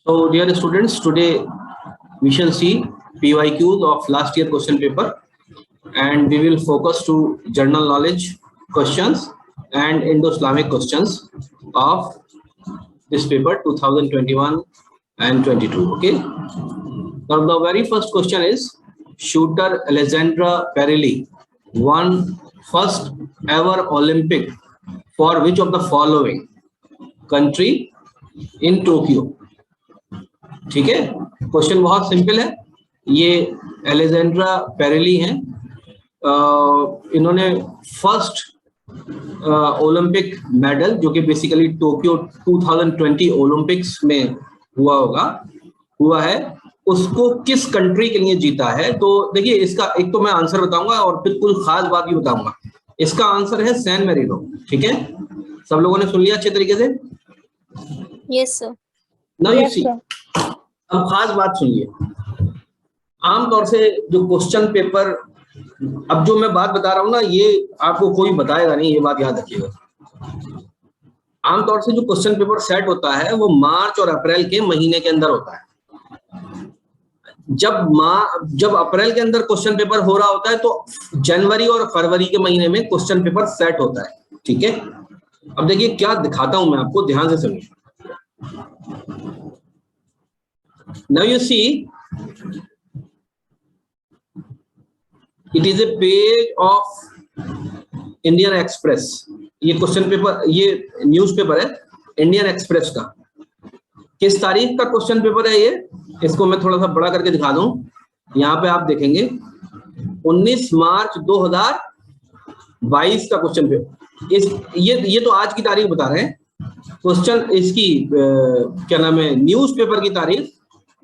So, dear students, today we shall see PYQs of last year question paper, and we will focus to general knowledge questions and Indo-Islamic questions of this paper 2021 and 22. Okay. Now, the very first question is: shooter Alexandra Perilli won first ever Olympic for which of the following country in Tokyo? ठीक है, question बहुत simple है। ये Alexandra पेरेली हैं, इन्होंने first Olympic medal जो कि basically Tokyo 2020 Olympics में हुआ है, उसको किस कंट्री के लिए जीता है। तो देखिए, इसका एक तो मैं आंसर बताऊंगा और फिर कुछ खास बात भी बताऊंगा। इसका आंसर है सैन मैरिनो। ठीक है, सब लोगों ने सुन लिया अच्छे तरीके से? Yes sir. Now you see, अब खास बात सुनिए। आमतौर से जो क्वेश्चन पेपर, अब जो मैं बात बता रहा हूं ना, ये आपको कोई बताएगा नहीं, ये बात याद रखिएगा। आमतौर से जो क्वेश्चन पेपर सेट होता है वो मार्च और अप्रैल के महीने के अंदर होता है। जब अप्रैल के अंदर क्वेश्चन पेपर हो रहा होता है तो जनवरी और फरवरी के महीने में क्वेश्चन पेपर सेट होता है। ठीक है, अब देखिए क्या दिखाता हूं मैं आपको, ध्यान से सुनिए। Now you see, it is a page of Indian Express. ये क्वेश्चन पेपर, ये न्यूज़पेपर है इंडियन एक्सप्रेस का। किस तारीख का क्वेश्चन पेपर है ये? इसको मैं थोड़ा सा बड़ा करके दिखा दूं। यहाँ पे आप देखेंगे 19 मार्च 2022 का क्वेश्चन पेपर। ये तो आज की तारीख बता रहे हैं। क्वेश्चन इसकी क्या नाम है, न्यूज़पेपर की तारीख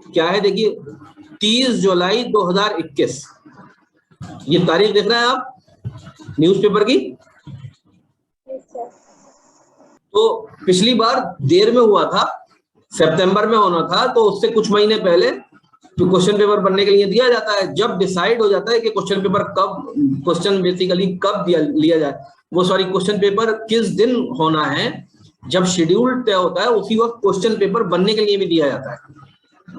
क्या है? देखिए 30 जुलाई 2021, ये तारीख देख रहे हैं आप न्यूज़पेपर की। तो पिछली बार देर में हुआ था, सितंबर में होना था, तो उससे कुछ महीने पहले तो क्वेश्चन पेपर बनने के लिए दिया जाता है। जब डिसाइड हो जाता है कि क्वेश्चन पेपर कब, क्वेश्चन बेसिकली कब लिया जाए, वो सॉरी क्वेश्चन पेपर किस दिन होना है, जब शेड्यूल तय होता है उसी वक्त क्वेश्चन पेपर बनने के लिए भी दिया जाता है।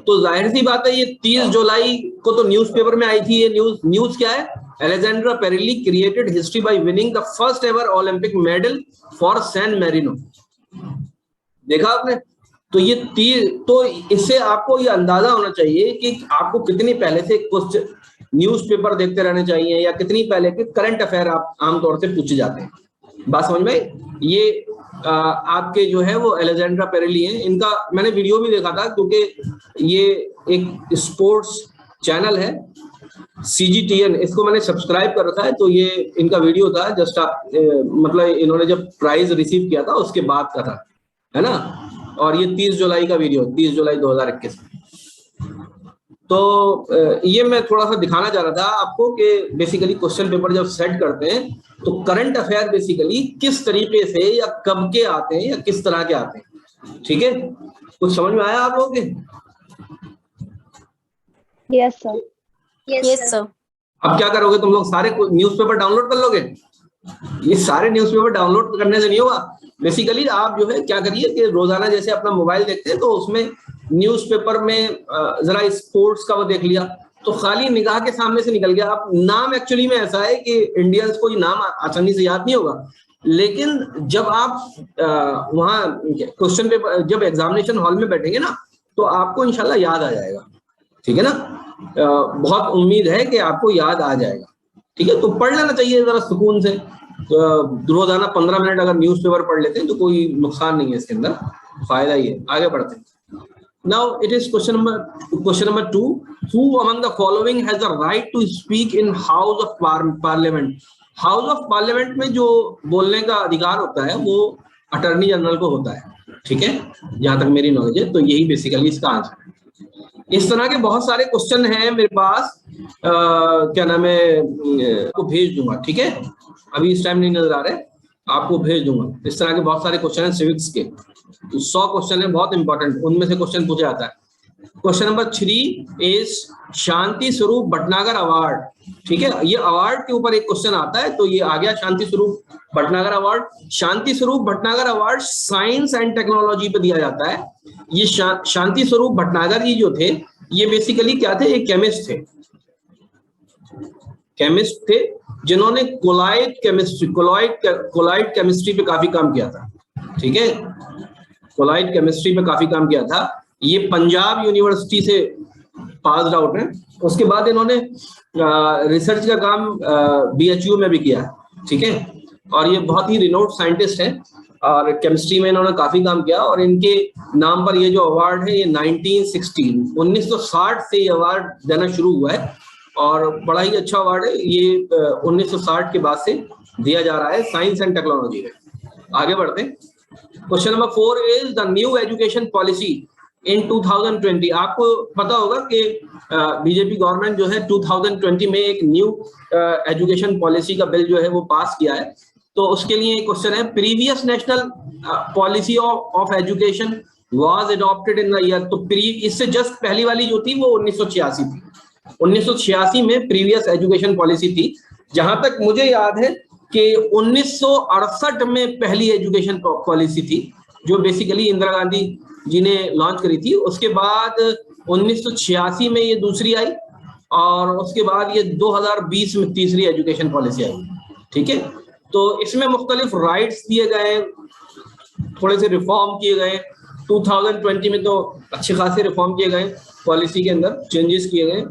तो जाहिर सी बात है, ये 30 जुलाई को तो न्यूज़पेपर में आई थी। ये न्यूज़ क्या है? Alexandra Perilli created history by winning the first ever Olympic medal for San Marino. देखा आपने? तो ये तो इससे आपको ये अंदाजा होना चाहिए कि आपको कितनी पहले से क्वेश्चन न्यूज़पेपर देखते रहने चाहिए, या कितनी पहले के करंट अफेयर आप आमतौर से पूछे जाते हैं। बात समझ में? ये आपके जो है वो अलेक्जेंड्रा पेरेली हैं। इनका मैंने वीडियो भी देखा था, क्योंकि ये एक स्पोर्ट्स चैनल है CGTN, इसको मैंने सब्सक्राइब कर रखा है। तो ये इनका वीडियो था जस्ट मतलब इन्होंने जब प्राइज रिसीव किया था उसके बाद का था, है ना। और ये 30 जुलाई का वीडियो, 30 जुलाई 2021। तो ये मैं थोड़ा सा दिखाना चाह रहा था आपको कि बेसिकली क्वेश्चन पेपर जब सेट करते हैं तो करंट अफेयर बेसिकली किस तरीके से या कब के आते हैं या किस तरह के आते हैं। ठीक है, कुछ समझ में आया आप लोगों के? Yes sir. Yes sir. अब क्या करोगे तुम लोग? सारे न्यूज़पेपर डाउनलोड कर लोगे? ये सारे न्यूज़पेपर डाउनलोड करने से नहीं होगा। बेसिकली आप जो है क्या करिए कि रोजाना जैसे अपना मोबाइल देखते हैं तो उसमें न्यूज़पेपर में जरा स्पोर्ट्स का वो देख लिया, तो खाली निगाह के सामने से निकल गया। आप नाम एक्चुअली में ऐसा है कि इंडियंस को ये नाम आसानी से याद नहीं होगा, लेकिन जब आप वहाँ क्वेश्चन पेपर, जब एग्जामिनेशन हॉल में बैठेंगे ना, तो आपको इंशाल्लाह याद आ जाएगा। ठीक है ना, बहुत उम्मीद है कि आपको याद आ जाएगा। ठीक है, तो पढ़ लेना चाहिए जरा सुकून से। रोजाना 15 मिनट अगर न्यूज़पेपर पढ़ लेते हैं तो कोई नुकसान नहीं है, इसके अंदर फायदा ही है। आगे बढ़ते हैं। Now it is question number 2. Who among the following has the right to speak in House of Parliament? House of Parliament में जो बोलने का अधिकार होता है वो अटॉर्नी जनरल को होता है। ठीक है, जहां तक मेरी नॉलेज है, तो यही बेसिकली इसका आंसर है। इस तरह के बहुत सारे क्वेश्चन हैं मेरे पास, क्या नाम है, को भेज दूंगा। ठीक है, अभी इस टाइम नहीं नजर आ रहे, आपको भेज दूंगा। इस तरह के बहुत सारे क्वेश्चन हैं सिविक्स के, 100 क्वेश्चन है बहुत इंपॉर्टेंट, उनमें से क्वेश्चन पूछा जाता है। Question number 3 is Shanti Swarup Bhatnagar award. ठीक है, ये अवार्ड के ऊपर एक क्वेश्चन आता है, तो ये आ गया Shanti Swarup Bhatnagar award. Shanti Swarup Bhatnagar award science and technology पे दिया जाता है। ये शांति स्वरूप भटनागर जी जो थे, ये बेसिकली क्या थे, ये केमिस्ट थे, जिन्होंने कोलाइड केमिस्ट्री पे काफी काम किया था। ठीक है, कोलाइड केमिस्ट्री पे काफी काम किया था। ये पंजाब यूनिवर्सिटी से पास आउट है। उसके बाद इन्होंने रिसर्च का काम BHU में भी किया। ठीक है, और ये बहुत ही रिनोड साइंटिस्ट हैं और केमिस्ट्री में इन्होंने काफी काम किया। और इनके नाम पर ये जो अवार्ड है, ये 1960 से ये अवार्ड देना शुरू हुआ है और बड़ा ही अच्छा अवार्ड है। ये 1960 के बाद से दिया जा रहा है साइंस एंड टेक्नोलॉजी में। आगे बढ़ते हैं। Question number 4 is the new education policy in 2020। आपको पता होगा कि बीजेपी गवर्नमेंट जो है 2020 में एक न्यू एजुकेशन पॉलिसी का बिल जो है वो पास किया है। तो उसके लिए एक क्वेश्चन है, previous national policy of education was adopted in the year. तो इससे जस्ट पहली वाली जो थी वो 1986 थी। 1986 में प्रीवियस एजुकेशन पॉलिसी थी। जहां तक मुझे याद है कि 1968 में पहली एजुकेशन पॉलिसी थी, जो बेसिकली इंदिरा गांधी जी ने लॉन्च करी थी। उसके बाद 1986 में ये दूसरी आई और उसके बाद ये 2020 में तीसरी एजुकेशन पॉलिसी आई। ठीक है, तो इसमें मुख्तलिफ राइट्स दिए गए, थोड़े से रिफॉर्म किए गए। 2020 में तो अच्छे खासे रिफॉर्म किए गए, पॉलिसी के अंदर चेंजेस किए गए।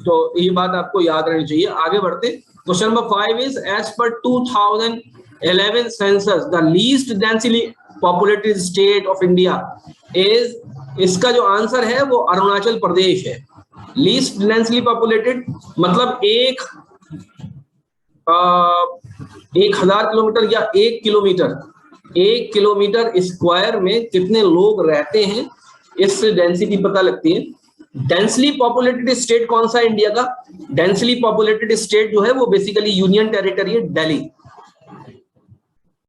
तो ये बात आपको याद रहनी चाहिए। आगे बढ़ते, question number 5 is as per 2011 census the least densely populated state of India is, इसका जो आंसर है वो अरुणाचल प्रदेश है। लीस्ट डेंसली पॉपुलेटेड मतलब 1000 किलोमीटर या 1 किलोमीटर स्क्वायर में कितने लोग रहते हैं, इससे डेंसिटी पता लगती है। डेंसली पॉपुलेटेड स्टेट कौन सा है इंडिया का? डेंसली पॉपुलेटेड स्टेट जो है वो बेसिकली यूनियन टेरिटरी है दिल्ली।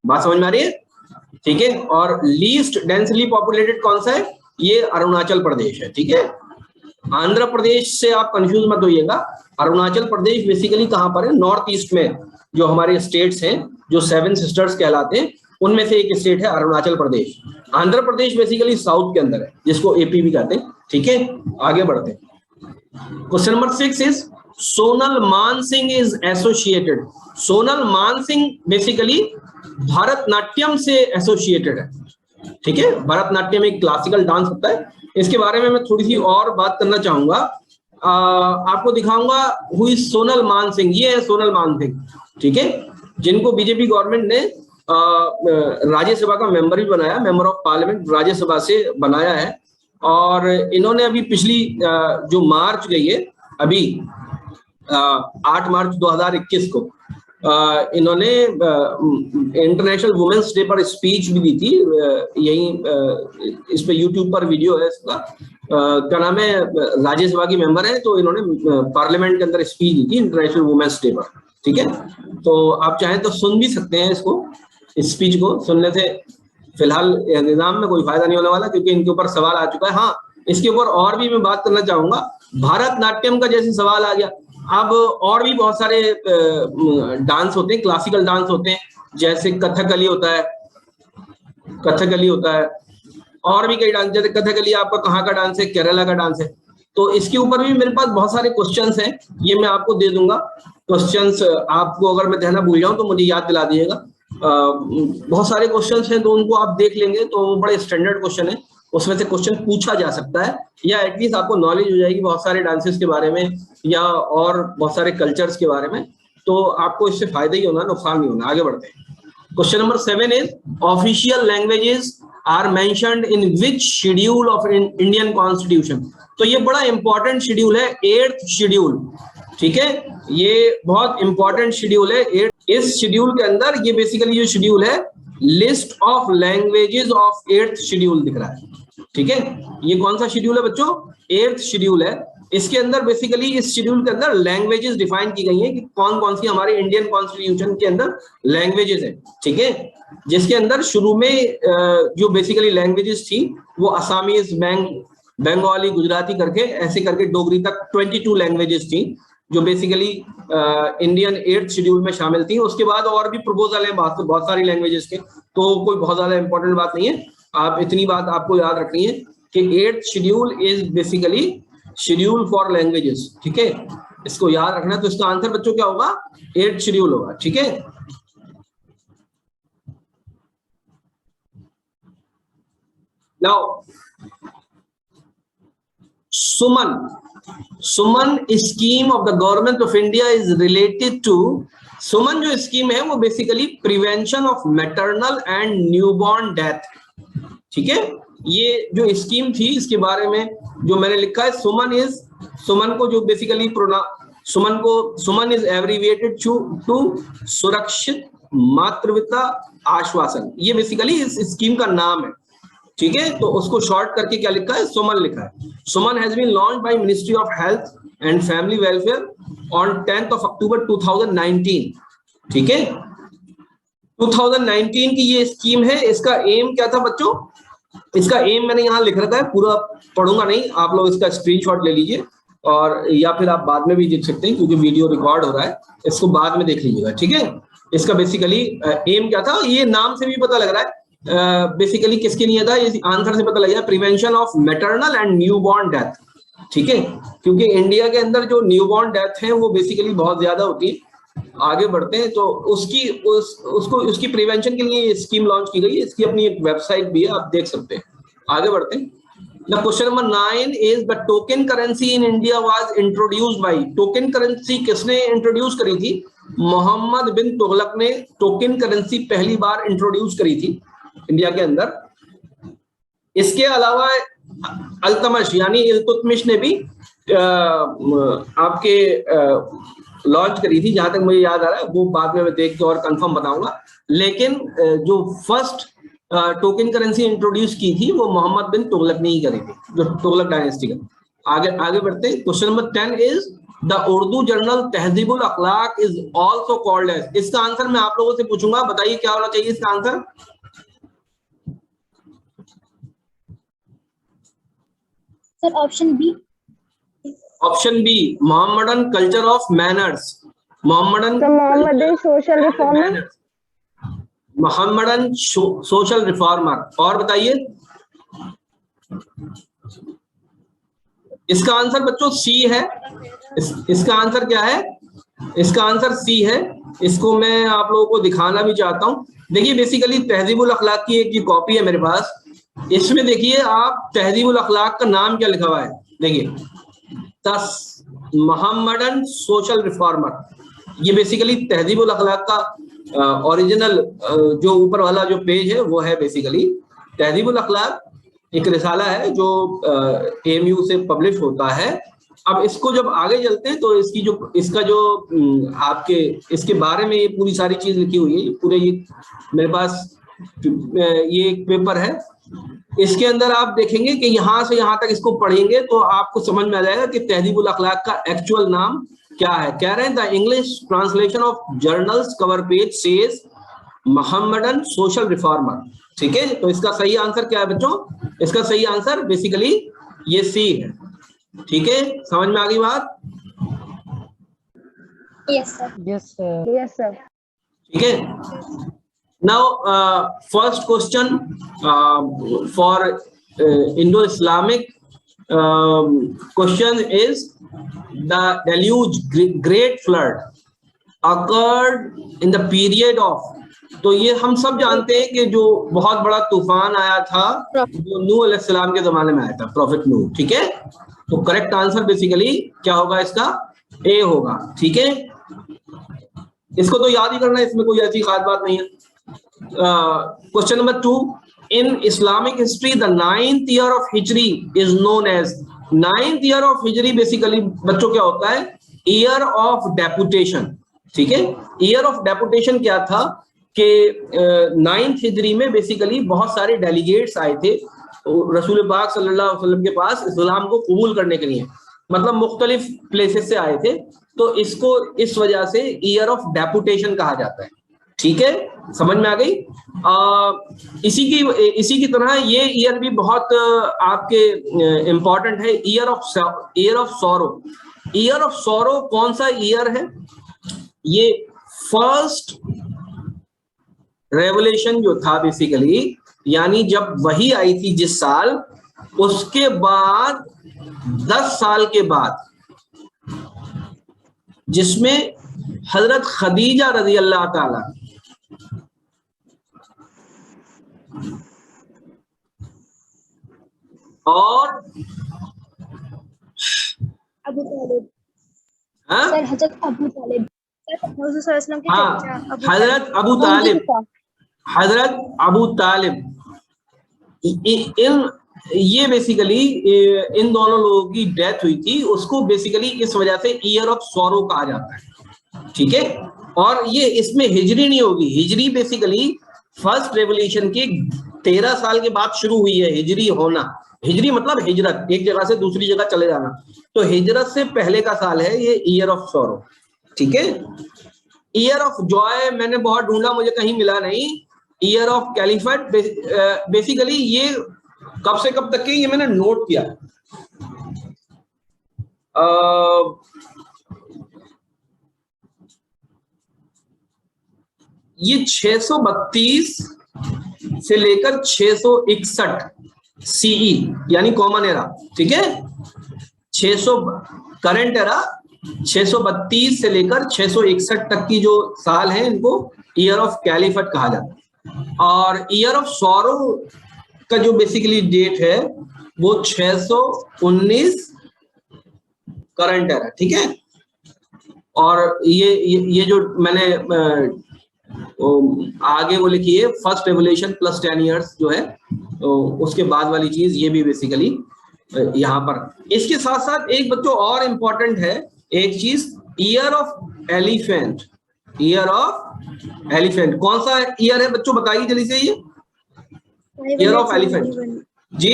बात समझ में आ रही है? ठीक है, और लीस्ट डेंसली पॉपुलेटेड कौन सा है? ये अरुणाचल प्रदेश है। ठीक है, आंध्र प्रदेश से आप कंफ्यूज मत होइएगा। अरुणाचल प्रदेश बेसिकली कहां पर है? नॉर्थ ईस्ट में जो हमारे स्टेट्स हैं, जो 7 सिस्टर्स कहलाते हैं, उनमें से एक स्टेट है अरुणाचल प्रदेश। आंध्र प्रदेश बेसिकली साउथ के अंदर है, जिसको AP भी कहते हैं। ठीक है, आगे बढ़ते हैं। Question number 6 is Sonal Mansingh is associated. Sonal Mansingh basically Bharatanatyam से एसोसिएटेड है। ठीक है, भरतनाट्यम एक क्लासिकल डांस होता है। इसके बारे में मैं थोड़ी सी और बात करना चाहूंगा। आपको दिखाऊंगा हु इज सोनल मानसिंह। ये है सोनल मानसिंह। ठीक है, जिनको बीजेपी गवर्नमेंट ने राज्यसभा का मेंबर भी बनाया, मेंबर ऑफ पार्लियामेंट राज्यसभा से बनाया है। और इन्होंने अभी पिछली जो मार्च गई है, अभी 8 मार्च 2021 को इन्होंने इंटरनेशनल वुमेन्स डे पर स्पीच भी दी थी। यही इस पे यूट्यूब पर वीडियो है इसका। क्या नाम है, राज्यसभा की मेंबर है, तो इन्होंने पार्लियामेंट के अंदर स्पीच दी थी इंटरनेशनल वुमेन्स डे पर। ठीक है, तो आप चाहें तो सुन भी सकते हैं इसको, इस स्पीच को। सुनने से फिलहाल निजाम में कोई फायदा नहीं होने वाला, क्योंकि इनके ऊपर सवाल आ चुका है। हाँ, इसके ऊपर और भी मैं बात करना चाहूंगा। भारतनाट्यम का जैसे सवाल आ गया, अब और भी बहुत सारे डांस होते हैं, क्लासिकल डांस होते हैं, जैसे कथकली होता है, और भी कई डांस। जैसे कथकली आपका कहाँ का डांस है? केरला का डांस है। तो इसके ऊपर भी मेरे पास बहुत सारे क्वेश्चंस हैं, ये मैं आपको दे दूंगा। क्वेश्चंस आपको अगर मैं देना भूल जाऊं तो मुझे याद दिला दीजिएगा। बहुत सारे क्वेश्चंस हैं, तो उनको आप देख लेंगे तो वो बड़े स्टैंडर्ड क्वेश्चन है, उसमें से क्वेश्चन पूछा जा सकता है, या एटलीस्ट आपको नॉलेज हो जाएगी बहुत सारे डांसेस के बारे में या और बहुत सारे कल्चर्स के बारे में। तो आपको इससे फायदा ही होना, नुकसान नहीं होना। आगे बढ़ते हैं। Question number 7 is official languages are mentioned in which schedule of Indian constitution. तो ये बड़ा इंपॉर्टेंट शेड्यूल है, 8th शेड्यूल। ठीक है, ये बहुत इंपॉर्टेंट शेड्यूल है। इस शेड्यूल के अंदर ये बेसिकली जो शेड्यूल है, list of languages of 8th schedule दिख रहा है। ठीक है, ये कौन सा शेड्यूल है बच्चों? 8th शेड्यूल है। इसके अंदर बेसिकली इस शेड्यूल के अंदर लैंग्वेजेस डिफाइन की गई हैं कि कौन कौन सी हमारे इंडियन कॉन्स्टिट्यूशन के अंदर लैंग्वेजेस है। ठीक है, जिसके अंदर शुरू में जो बेसिकली लैंग्वेजेस थी वो असामीज, बंगाली, गुजराती करके ऐसे करके डोगरी तक 22 लैंग्वेजेस थी जो बेसिकली इंडियन 8th शेड्यूल में शामिल थी। उसके बाद और भी प्रपोजल है बहुत सारी लैंग्वेजेस के, तो कोई बहुत ज्यादा इंपॉर्टेंट बात नहीं है। आप इतनी बात आपको याद रखनी है कि 8th schedule is basically schedule for languages, ठीक है, इसको याद रखना। तो इसका आंसर बच्चों क्या होगा? 8th शेड्यूल होगा, ठीक है। Now Suman scheme of the government of India is related to, Suman जो स्कीम है वो basically prevention of maternal and newborn death, ठीक है। ये जो स्कीम थी इसके बारे में जो मैंने लिखा है, सुमन को जो basically Suman is abbreviated to Surakshit Matritva आश्वासन, ये बेसिकली इस स्कीम का नाम है, ठीक है। तो उसको शॉर्ट करके क्या लिखा है? सुमन लिखा है। Suman has been launched by ministry of health and family welfare on 10th of October 2019, ठीक है। 2019 की ये स्कीम है। इसका एम क्या था बच्चों? इसका एम मैंने यहाँ लिख रखा है, पूरा पढ़ूंगा नहीं, आप लोग इसका स्क्रीनशॉट ले लीजिए और या फिर आप बाद में भी देख सकते हैं क्योंकि वीडियो रिकॉर्ड हो रहा है, इसको बाद में देख लीजिएगा, ठीक है। इसका बेसिकली एम क्या था, ये नाम से भी पता लग रहा है बेसिकली किसके लिए था, इस आंसर से पता लग गया, prevention of maternal and newborn death, ठीक है। क्योंकि इंडिया के अंदर जो न्यूबॉर्न डेथ है वो बेसिकली बहुत ज्यादा होती है। आगे बढ़ते हैं तो उसकी प्रिवेंशन के लिए स्कीम लॉन्च की गई है। इसकी अपनी एक वेबसाइट भी है, आप देख सकते हैं। आगे बढ़ते हैं। The question number 9 is the token currency in India was introduced by, token currency किसने इंट्रोड्यूस करी थी? मोहम्मद बिन तुगलक ने टोकन करेंसी पहली बार इंट्रोड्यूस करी थी इंडिया के अंदर। इसके अलावा अल्तमश यानी इल्तुतमिश ने भी आपके लॉन्च करी थी, जहां तक मुझे याद आ रहा है, वो बाद में मैं देख के और कंफर्म बताऊंगा। लेकिन जो फर्स्ट टोकन करेंसी इंट्रोड्यूस की थी वो मोहम्मद बिन तुगलक ने ही करी थी, जो तुगलक डायनेस्टी का। आगे बढ़ते हैं। Question number 10 is the Urdu journal Tahzeebul Akhlaq is also called as, इसका आंसर मैं आप लोगों से पूछूंगा, बताइए क्या होना चाहिए इसका answer? Sir option B. Option B, Mohammedan culture of manners, Mohammedan social reformer, Mohammedan social reformer. और बताइए इसका आंसर बच्चों सी है। इसका आंसर क्या है? इसका आंसर सी है। इसको मैं आप लोगों को दिखाना भी चाहता हूं। देखिए बेसिकली तहजीबुल अखलाक की एक कॉपी है मेरे पास, इसमें देखिए आप तहजीबुल अखलाक का नाम क्या लिखा हुआ है, देखिए मोहम्मदन सोशल रिफॉर्मर। ये बेसिकली तहजीबुल अखलाक का ओरिजिनल जो ऊपर वाला जो पेज है वो है बेसिकली तहजीबुल अखलाक, एक रिसाला है जो AMU से पब्लिश होता है। अब इसको जब आगे चलते हैं तो इसका जो आपके इसके बारे में ये पूरी सारी चीज लिखी हुई है, पूरे ये मेरे पास ये एक पेपर है। इसके अंदर आप देखेंगे कि यहां से यहां तक इसको पढ़ेंगे तो आपको समझ में आ जाएगा कि तहजीबुल अखलाक का एक्चुअल नाम क्या है। कह रहे हैं the English translation of journals cover page says Mohammedan social reformer, ठीक है। तो इसका सही आंसर क्या है बच्चों? इसका सही आंसर बेसिकली ये सी है, ठीक है। समझ में आ गई बात? Yes sir. Yes sir. Yes sir. ठीक है। Now, first question for Indo-Islamic question is the deluge, great flood occurred in the period of, तो ये हम सब जानते हैं कि जो बहुत बड़ा तूफान आया था जो नूह अलैहिस्सलाम के जमाने में आया था, प्रॉफिट नूह, ठीक है। तो करेक्ट आंसर बेसिकली क्या होगा इसका? ए होगा, ठीक है। इसको तो याद ही करना है, इसमें कोई ऐसी खास बात नहीं है। Question number 2, in Islamic history the 9th year of Hijri is known as, 9th year of Hijri basically बच्चों क्या होता है? Year of Deputation, ठीक है। Year of Deputation क्या था कि 9th हिजरी में बेसिकली बहुत सारे डेलीगेट्स आए थे रसूल पाक सल्लल्लाहु अलैहि वसल्लम के पास इस्लाम को कबूल करने के लिए, मतलब मुख्तलिफ प्लेसेस से आए थे। तो इसको इस वजह से ईयर ऑफ डेपुटेशन कहा जाता है, ठीक है, समझ में आ गई। इसी की तरह ये ईयर भी बहुत आपके इंपॉर्टेंट है, year of sorrow. Year of sorrow कौन सा ईयर है? ये फर्स्ट रेवोल्यूशन जो था बेसिकली, यानी जब वही आई थी जिस साल, उसके बाद 10 साल के बाद, जिसमें हजरत खदीजा रजी अल्लाह ताला और अबू तालिब। हाँ सर हजरत अबू तालिब, हुजूर सल्लल्लाहु अलैहि वसल्लम के हाँ चाचा हजरत अबू तालिब, हजरत अबू तालिब, इन ये बेसिकली इन दोनों लोगों की डेथ हुई थी, उसको बेसिकली इस वजह से ईयर ऑफ सॉरो कहा जाता है, ठीक है। और ये इसमें हिजरी नहीं होगी, हिजरी बेसिकली फर्स्ट रेवोल्यूशन के 13 साल के बाद शुरू हुई है हिजरी होना। हिजरी मतलब हिजरत, एक जगह से दूसरी जगह चले जाना, तो हिजरत से पहले का साल है ये ईयर ऑफ सॉरो, ठीक है। ईयर ऑफ जॉय मैंने बहुत ढूंढा, मुझे कहीं मिला नहीं। ईयर ऑफ कैलिफेट बेसिकली ये कब से कब तक के, ये मैंने नोट किया। ये 632 से लेकर 661 सीई यानी कॉमन एरा, ठीक है। 600 करंट एरा 632 से लेकर 661 तक की जो साल है, इनको ईयर ऑफ कैलिफेट कहा जाता है। और ईयर ऑफ सॉरो का जो बेसिकली डेट है वो 619 करंट एरा, ठीक है। और ये जो मैंने आगे वो लिखी है फर्स्ट रेवोल्यूशन प्लस 10 इयर्स जो है, तो उसके बाद वाली चीज ये भी बेसिकली यहाँ पर। इसके साथ साथ एक बच्चों और इंपॉर्टेंट है एक चीज, year of elephant. Year of elephant कौन सा ईयर है बच्चों, बताइए जल्दी से। ये ईयर ऑफ एलिफेंट जी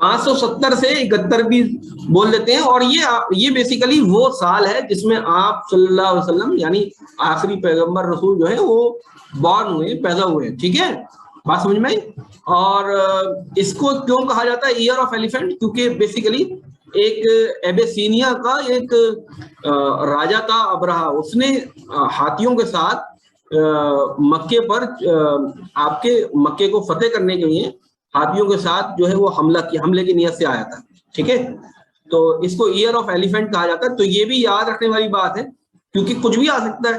570 से 71 भी बोल लेते हैं। और ये बेसिकली वो साल है जिसमें आप सल्लल्लाहु अलैहि वसल्लम यानी आखिरी पैगंबर रसूल जो है वो बॉर्न हुए, पैदा हुए, ठीक है, बात समझ में आई। और इसको क्यों कहा जाता है ईयर ऑफ एलिफेंट, क्योंकि बेसिकली एक एबेसिनिया का एक राजा था अब्रहा, उसने हाथियों के साथ मक्के पर आपके मक्के को फतेह करने के लिए हाथियों के साथ जो है वो हमले की नियत से आया था, ठीक है। तो इसको ईयर ऑफ एलिफेंट कहा जाता है। तो ये भी याद रखने वाली बात है, क्योंकि कुछ भी आ सकता है,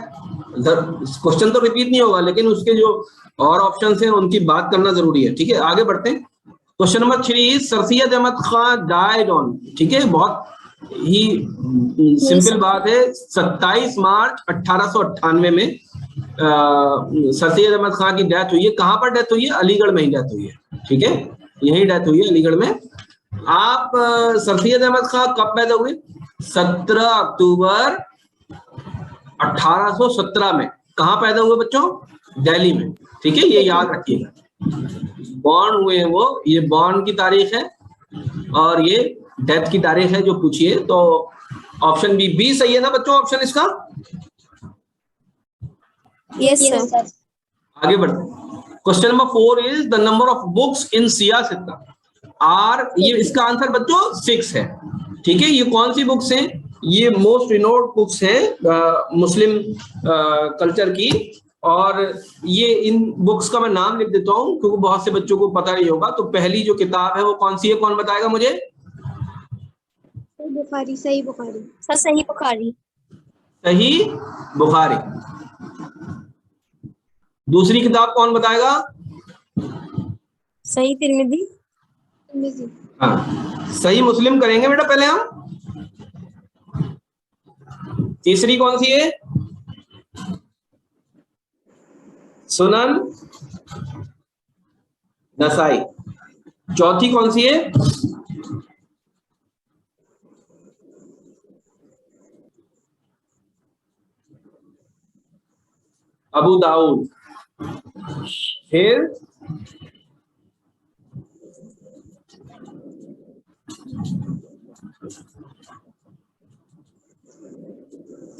क्वेश्चन तो रिपीट नहीं होगा, लेकिन उसके जो और ऑप्शंस हैं उनकी बात करना जरूरी है, ठीक है। आगे बढ़ते हैं। Question number 3, sir Syed Ahmad Khan died on, ठीक है, बहुत ही सिंपल बात है। 27 मार्च 1898 में सर सैयद अहमद खान की डेथ हुई है। कहां पर डेथ हुई है? अलीगढ़ में ही डेथ हुई है, ठीक है, यही डेथ हुई है अलीगढ़ में। आप सर सैयद अहमद खान कब पैदा हुए? 17 अक्टूबर 1817 में। कहां पैदा हुए बच्चों? दिल्ली में, ठीक है, ये याद रखिएगा। बॉर्न हुए हैं वो, ये बॉर्न की तारीख है और ये डेथ की तारीख है जो पूछिए। तो ऑप्शन बी सही है ना बच्चों, ऑप्शन इसका? Yes sir. आगे बढ़ते हैं। Question number 4 is the number of books इन सियासत आर, ये इसका आंसर बच्चों 6 है, ठीक है। ये कौन सी बुक्स हैं? ये मोस्ट रिनोड बुक्स हैं मुस्लिम कल्चर की। और ये इन बुक्स का मैं नाम लिख देता हूँ क्योंकि बहुत से बच्चों को पता नहीं होगा। तो पहली जो किताब है वो कौन सी है, कौन बताएगा मुझे? बुखारी, सही बुखारी सर, सही बुखारी। सही बुखारी। दूसरी किताब कौन बताएगा? सही तिर्मिदी। हाँ, सही मुस्लिम करेंगे बेटा पहले हम। तीसरी कौन सी है? सुनन नसाई। चौथी कौन सी है? अबू दाऊद। फिर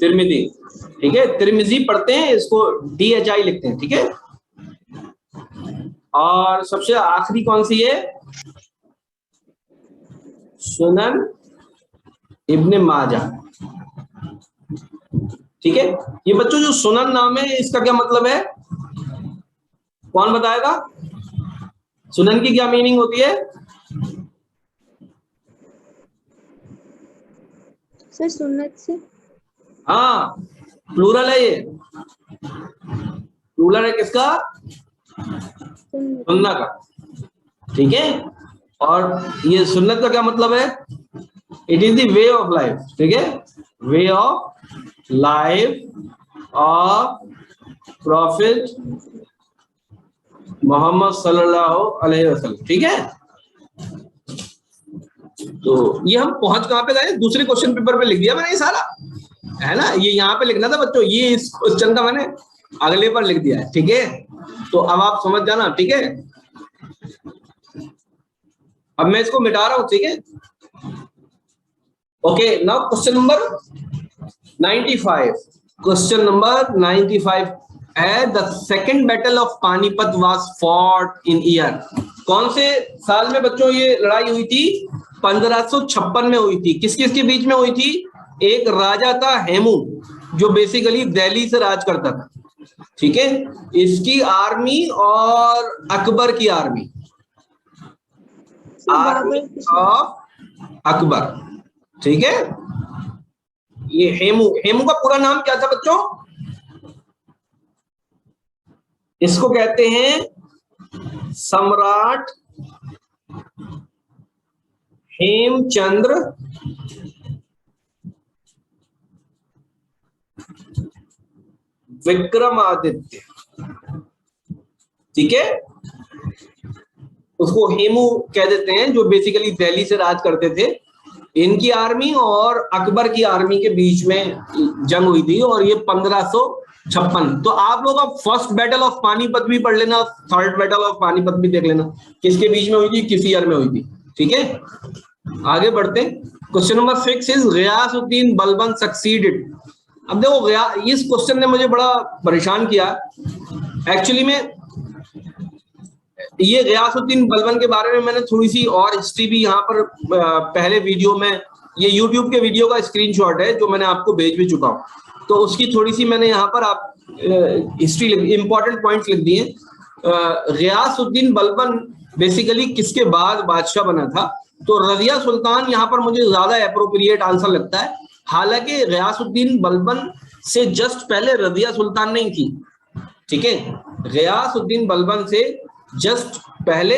तिर्मिदी। ठीक है, तिरमिजी पढ़ते हैं, इसको DHI लिखते हैं, ठीक है। और सबसे आखिरी कौन सी है? सुनन इब्ने माजा, ठीक है। ये बच्चों जो सुनन नाम है इसका क्या मतलब है, कौन बताएगा? सुनन की क्या मीनिंग होती है? सर सुन्नत से। हाँ, प्लूरल है, ये प्लूरल है किसका? सुन्ना का, ठीक है। और ये सुन्नत का क्या मतलब है? It is the way of life, ठीक है, way of life of prophet Muhammad सल्लल्लाहु अलैहि वसल्लम, ठीक है। तो ये हम पहुंच कहां पे गए? दूसरे क्वेश्चन पेपर पे लिख दिया मैंने ये सारा, है ना। ये यहाँ पे लिखना था बच्चों, ये इस क्वेश्चन का मैंने अगले पर लिख दिया है, ठीक है। तो अब आप समझ जाना, ठीक है। अब मैं इसको मिटा रहा हूं, ठीक है। Okay, now question number 95। Question number 95 है, the second battle of Panipat was fought in year. कौन से साल में बच्चों ये लड़ाई हुई थी? 1556 में हुई थी। किस किस के बीच में हुई थी? एक राजा था हेमू, जो बेसिकली दिल्ली से राज करता था, ठीक है। इसकी आर्मी और अकबर की आर्मी, आर्मी ऑफ अकबर, ठीक है। ये हेमू, हेमू का पूरा नाम क्या था बच्चों? इसको कहते हैं सम्राट हेमचंद्र विक्रमादित्य, ठीक है। उसको हेमू कह देते हैं, जो बेसिकली दिल्ली से राज करते थे। इनकी आर्मी और अकबर की आर्मी के बीच में जंग हुई थी, और ये 1556। तो आप लोग अब फर्स्ट बैटल ऑफ पानीपत भी पढ़ लेना, थर्ड बैटल ऑफ पानीपत भी देख लेना, किसके बीच में हुई थी, किस ईयर में हुई थी, ठीक है। आगे बढ़ते हैं। Question number 6 is Ghiyasuddin Balban succeeded. अब देखो, इस क्वेश्चन ने मुझे बड़ा परेशान किया एक्चुअली में। ये गियासुद्दीन बलबन के बारे में मैंने थोड़ी सी और हिस्ट्री भी यहाँ पर पहले वीडियो में, ये यूट्यूब के वीडियो का स्क्रीनशॉट है जो मैंने आपको भेज भी चुका हूँ, तो उसकी थोड़ी सी मैंने यहाँ पर आप हिस्ट्री इंपॉर्टेंट पॉइंट्स लिख दिए। गियासुद्दीन बलबन बेसिकली किसके बाद बादशाह बना था? तो रजिया सुल्तान यहाँ पर मुझे ज्यादा एप्रोप्रिएट आंसर लगता है। हालांकि गियासुद्दीन बलबन से जस्ट पहले रजिया सुल्तान नहीं थी, ठीक है। गियासुद्दीन बलबन से जस्ट पहले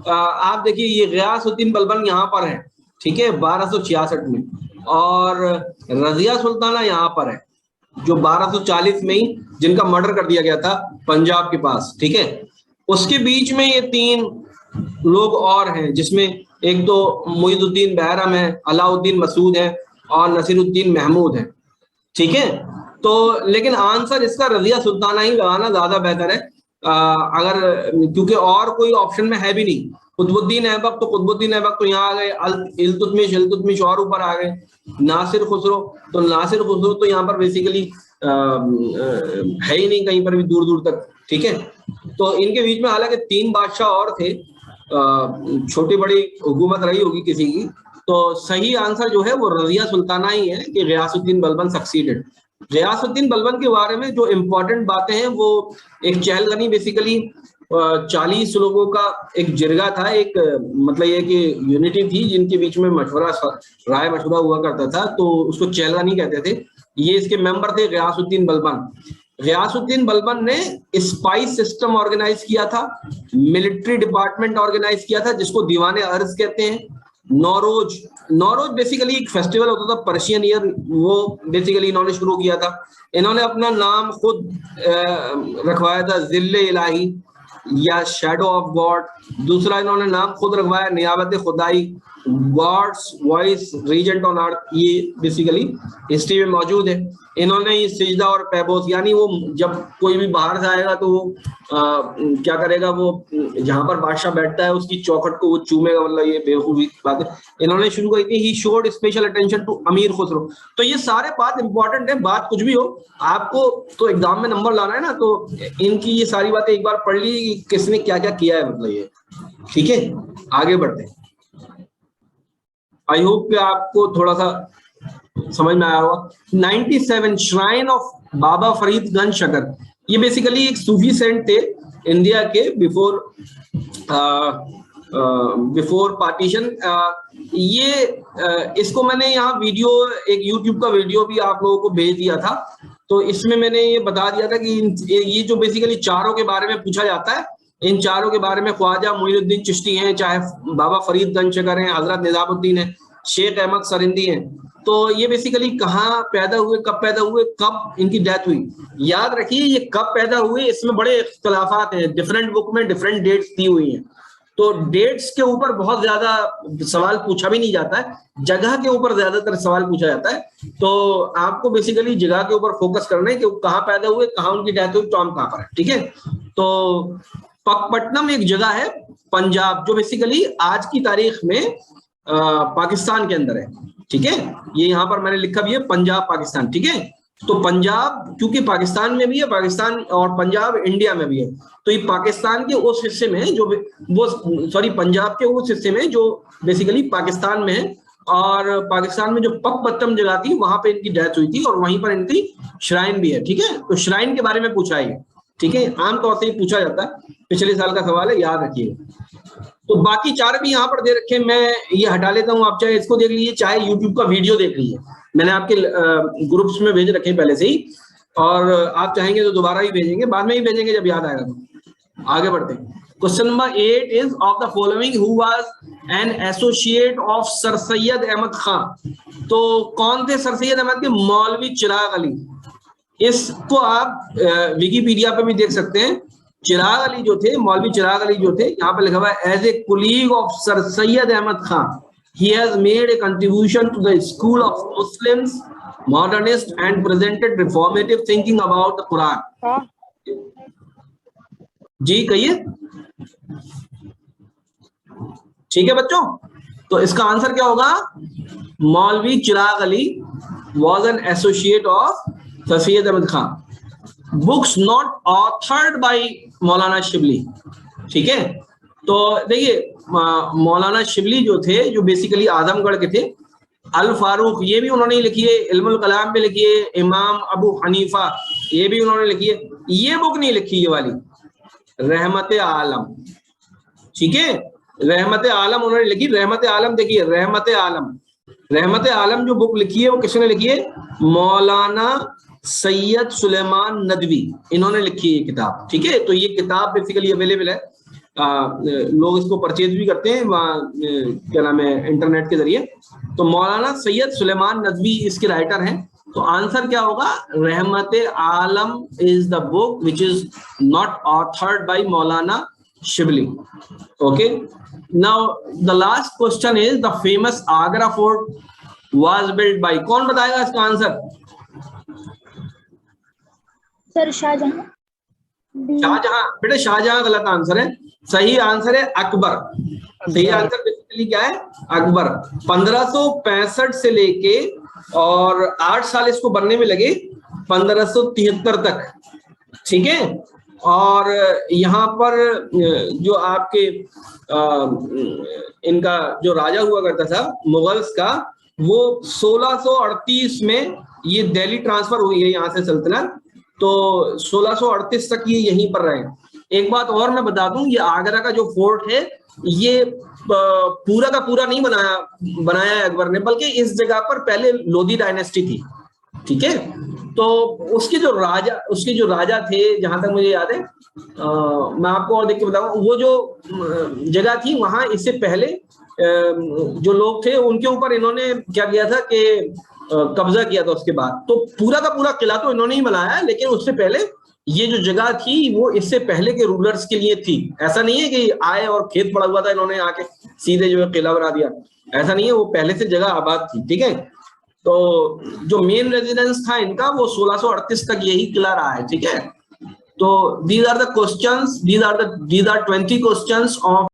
आप देखिए, ये गियासुद्दीन बलबन यहाँ पर है, ठीक है, 1266 में, और रजिया सुल्ताना यहाँ पर है, जो 1240 में ही जिनका मर्डर कर दिया गया था पंजाब के पास, ठीक है। उसके बीच में ये 3 लोग और हैं, जिसमें एक तो मुईजुद्दीन बहरम है, अलाउद्दीन मसूद है, और नसीरुद्दीन महमूद है, ठीक है। तो लेकिन आंसर इसका रजिया सुल्ताना ही लगाना ज्यादा बेहतर है, अगर, क्योंकि और कोई ऑप्शन में है भी नहीं। कुतुबुद्दीन ऐबक, तो कुतुबुद्दीन ऐबक तो यहाँ आ गए, इल्तुतमिश और ऊपर आ गए, नासिर खुसरो, तो नासिर खुसरो तो यहाँ पर बेसिकली है ही नहीं कहीं पर भी दूर दूर तक, ठीक है। तो इनके बीच में हालांकि 3 बादशाह और थे, छोटी बड़ी हुकूमत रही होगी किसी की। तो सही आंसर जो है वो रजिया सुल्ताना ही है कि गियासुद्दीन बलबन सक्सीडेड। गियासुद्दीन बलबन के बारे में जो इम्पोर्टेंट बातें हैं, वो एक चहलगनी बेसिकली 40 लोगों का एक जिरगा था, एक मतलब ये कि यूनिटी थी जिनके बीच में राय मशवरा हुआ करता था, तो उसको चहलगनी कहते थे। ये इसके मेंबर थे गियासुद्दीन बलबन। गियासुद्दीन बलबन ने स्पाइस सिस्टम ऑर्गेनाइज किया था, मिलिट्री डिपार्टमेंट ऑर्गेनाइज किया था जिसको दीवाने अर्ज कहते हैं। नौरोज बेसिकली एक फेस्टिवल होता था, पर्शियन ईयर, वो बेसिकली इन्होंने शुरू किया था। इन्होंने अपना नाम खुद रखवाया था, जिल्ले इलाही या शैडो ऑफ गॉड। दूसरा इन्होंने नाम खुद रखवाया, नियाबत खुदाई, God's voice regent on earth, ये बेसिकली हिस्ट्री में मौजूद है। इन्होंने ये सिजदा और पैबोस, यानी वो जब कोई भी बाहर से आएगा तो वो क्या करेगा, वो जहां पर बादशाह बैठता है उसकी चौखट को वो चूमेगा, मतलब ये बेवकूफी बात है। इन्होंने शुरू करी थी he showed special attention to Amir Khusro. तो ये सारे बात इंपॉर्टेंट है, बात कुछ भी हो आपको तो एग्जाम में नंबर लाना है ना, तो इनकी ये सारी बातें एक बार पढ़ ली किसने क्या क्या किया है, मतलब ये ठीक है। आगे बढ़ते हैं, आई होप कि आपको थोड़ा सा समझ में आया होगा। 97 श्राइन ऑफ बाबा फरीद गंज शकर, ये बेसिकली एक सूफी सेंट थे इंडिया के बिफोर पार्टीशन। ये इसको मैंने यहाँ वीडियो, एक यूट्यूब का वीडियो भी आप लोगों को भेज दिया था, तो इसमें मैंने ये बता दिया था कि ये जो बेसिकली चारों के बारे में पूछा जाता है, इन चारों के बारे में ख्वाजा मोइनुद्दीन चिश्ती हैं, चाहे बाबा फरीद गंज शकर हैं, हजरत निजामुद्दीन है, शेख अहमद सरिंदी हैं। तो ये बेसिकली कहाँ पैदा हुए, कब पैदा हुए, कब इनकी डेथ हुई, याद रखिए ये कब पैदा हुए इसमें बड़े इख्तलाफात हैं, डिफरेंट बुक में डिफरेंट डेट्स दी हुई हैं। तो डेट्स के ऊपर बहुत ज्यादा सवाल पूछा भी नहीं जाता है, जगह के ऊपर ज्यादातर सवाल पूछा जाता है। तो आपको बेसिकली जगह के ऊपर फोकस करना है कि कहाँ पैदा हुए, कहाँ उनकी डेथ हुई, टॉम कहाँ पर है, ठीक है। तो पकपट्टनम एक जगह है पंजाब, जो बेसिकली आज की तारीख में पाकिस्तान के अंदर है, ठीक है। ये यहाँ पर मैंने लिखा भी है पंजाब पाकिस्तान, ठीक है। तो पंजाब क्योंकि पाकिस्तान में भी है, पाकिस्तान और पंजाब इंडिया में भी है, तो ये पाकिस्तान के उस हिस्से में जो वो सॉरी पंजाब के उस हिस्से में जो बेसिकली पाकिस्तान में है, और पाकिस्तान में जो पकपट्टनम जगह थी वहां पे इनकी डेथ हुई थी और वहीं पर इनकी श्राइन भी है, ठीक है। तो श्राइन के बारे में पूछा है, ठीक है, आमतौर से ही पूछा जाता है, पिछले साल का सवाल है, याद रखिए। तो बाकी चार भी यहाँ पर दे रखे, मैं ये हटा लेता हूँ, आप चाहे इसको देख लीजिए, चाहे यूट्यूब का वीडियो देख लीजिए, मैंने आपके ग्रुप्स में भेज रखे पहले से ही, और आप चाहेंगे तो दोबारा ही भेजेंगे, बाद में ही भेजेंगे जब याद आएगा तो। आगे बढ़ते हैं। Question number 8 is of the following who was an associate of Sir Syed Ahmad Khan. तो कौन थे सर सैयद अहमद के? मौलवी चिराग अली। इसको आप विकिपीडिया पे भी देख सकते हैं। चिराग अली जो थे, मौलवी चिराग अली जो थे, यहाँ पे लिखा हुआ है as a colleague of Sir Syed Ahmad Khan he has made a contribution to the school of Muslims modernist and presented reformative thinking about the Quran। जी कहिए, ठीक है बच्चों। तो इसका आंसर क्या होगा? Maulvi Chiragh Ali was an associate of Sir Syed Ahmad Khan। Books not authored by Maulana Shibli, ठीक है। तो देखिए मौलाना शिबली जो थे, जो बेसिकली आजमगढ़ के थे, अल फारूक ये भी उन्होंने लिखी है, इल्मुल कलाम भी लिखी है, इमाम अबू हनीफा ये भी उन्होंने लिखी है। ये बुक नहीं लिखी ये वाली, रहमत आलम, ठीक है, रहमत आलम उन्होंने लिखी। रहमत आलम देखिए, रहमत आलम जो बुक लिखी है वो किसने लिखी है? मौलाना सैयद सुलेमान नदवी, इन्होंने लिखी है किताब, ठीक है। तो ये किताब बेसिकली अवेलेबल है, लोग इसको परचेज भी करते हैं क्या नाम है, इंटरनेट के जरिए। तो मौलाना सैयद सुलेमान नदवी इसके राइटर हैं। तो आंसर क्या होगा? Rahmat Alam is the book which is not authored by Maulana Shibli. Okay, now the last question is the famous Agra fort was built by, कौन बताएगा इसका आंसर? सर शाहजहां। शाहजहां, बेटे शाहजहां गलत आंसर है, सही आंसर है अकबर। सही आंसर बेसिकली क्या है? अकबर। 1565 से लेके और 8 साल इसको बनने में लगे, 1573 तक, ठीक है। और यहाँ पर जो आपके इनका जो राजा हुआ करता था मुगल्स का, वो 1638 में ये दिल्ली ट्रांसफर हुई है यहाँ से सल्तनत, तो 1638 तक ये यहीं पर रहे। एक बात और मैं बता दूं, ये आगरा का जो फोर्ट है ये पूरा का पूरा नहीं बनाया है अकबर ने, बल्कि इस जगह पर पहले लोधी डायनेस्टी थी, ठीक है। तो उसके जो राजा थे, जहां तक मुझे याद है, मैं आपको और देख के बताऊंगा, वो जो जगह थी वहां इससे पहले जो लोग थे उनके ऊपर इन्होंने क्या किया था कि कब्जा किया था। उसके बाद तो पूरा का पूरा किला तो इन्होंने ही बनाया, लेकिन उससे पहले ये जो जगह थी वो इससे पहले के रूलर्स के लिए थी। ऐसा नहीं है कि आए और खेत पड़ा हुआ था, इन्होंने आके सीधे जो है किला बना दिया। ऐसा नहीं है, वो पहले से जगह आबाद थी, ठीक है। तो जो मेन रेजिडेंस था इनका वो 1638 तक यही किला रहा है, ठीक है। तो these are 20 questions of